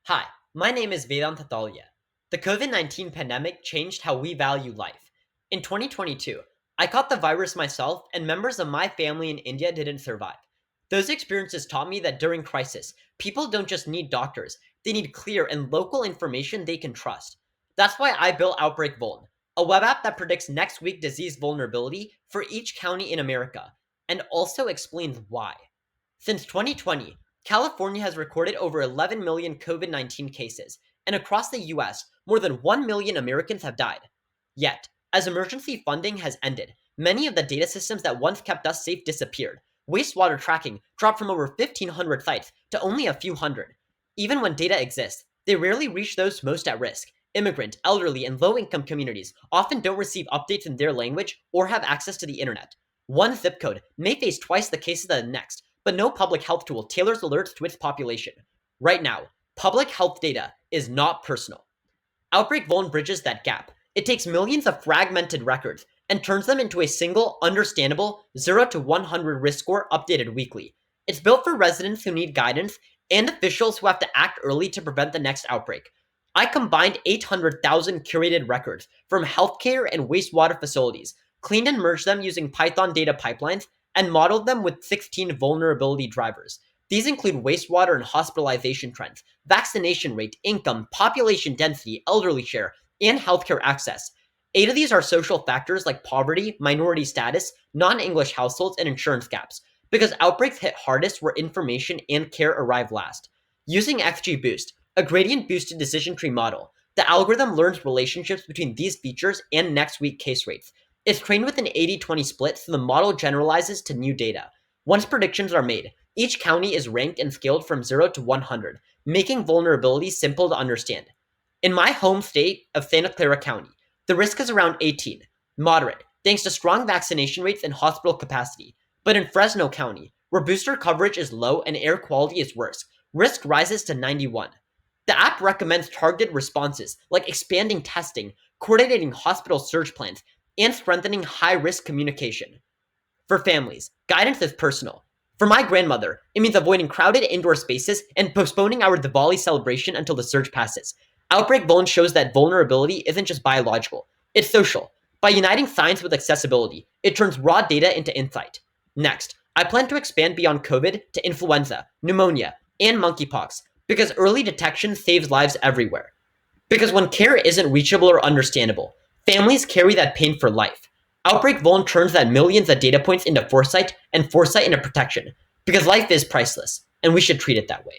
Hi, my name is Vedant Tatalia. The COVID-19 pandemic changed how we value life. In 2022, I caught the virus myself, and members of my family in India didn't survive. Those experiences taught me that during crisis, people don't just need doctors, they need clear and local information they can trust. That's why I built OutbreakVuln, a web app that predicts next week disease vulnerability for each county in America, and also explains why. Since 2020, California has recorded over 11 million COVID-19 cases, and across the US, more than 1 million Americans have died. Yet, as emergency funding has ended, many of the data systems that once kept us safe disappeared. Wastewater tracking dropped from over 1,500 sites to only a few hundred. Even when data exists, they rarely reach those most at risk. Immigrant, elderly, and low-income communities often don't receive updates in their language or have access to the internet. One zip code may face twice the cases of the next, but no public health tool tailors alerts to its population. Right now, public health data is not personal. OutbreakVuln bridges that gap. It takes millions of fragmented records and turns them into a single, understandable 0 to 100 risk score updated weekly. It's built for residents who need guidance and officials who have to act early to prevent the next outbreak. I combined 800,000 curated records from healthcare and wastewater facilities, cleaned and merged them using Python data pipelines, and modeled them with 16 vulnerability drivers. These include wastewater and hospitalization trends, vaccination rate, income, population density, elderly share, and healthcare access. 8 of these are social factors like poverty, minority status, non-English households, and insurance gaps, because outbreaks hit hardest where information and care arrive last. Using XGBoost, a gradient-boosted decision tree model, the algorithm learns relationships between these features and next week case rates. It's trained with an 80-20 split, so the model generalizes to new data. Once predictions are made, each county is ranked and scaled from 0 to 100, making vulnerability simple to understand. In my home state of Santa Clara County, the risk is around 18, moderate, thanks to strong vaccination rates and hospital capacity. But in Fresno County, where booster coverage is low and air quality is worse, risk rises to 91. The app recommends targeted responses like expanding testing, coordinating hospital surge plans, and strengthening high-risk communication. For families, guidance is personal. For my grandmother, it means avoiding crowded indoor spaces and postponing our Diwali celebration until the surge passes. OutbreakVuln shows that vulnerability isn't just biological, it's social. By uniting science with accessibility, it turns raw data into insight. Next, I plan to expand beyond COVID to influenza, pneumonia, and monkeypox, because early detection saves lives everywhere. Because when care isn't reachable or understandable, families carry that pain for life. OutbreakVuln turns that millions of data points into foresight and foresight into protection, because life is priceless, and we should treat it that way.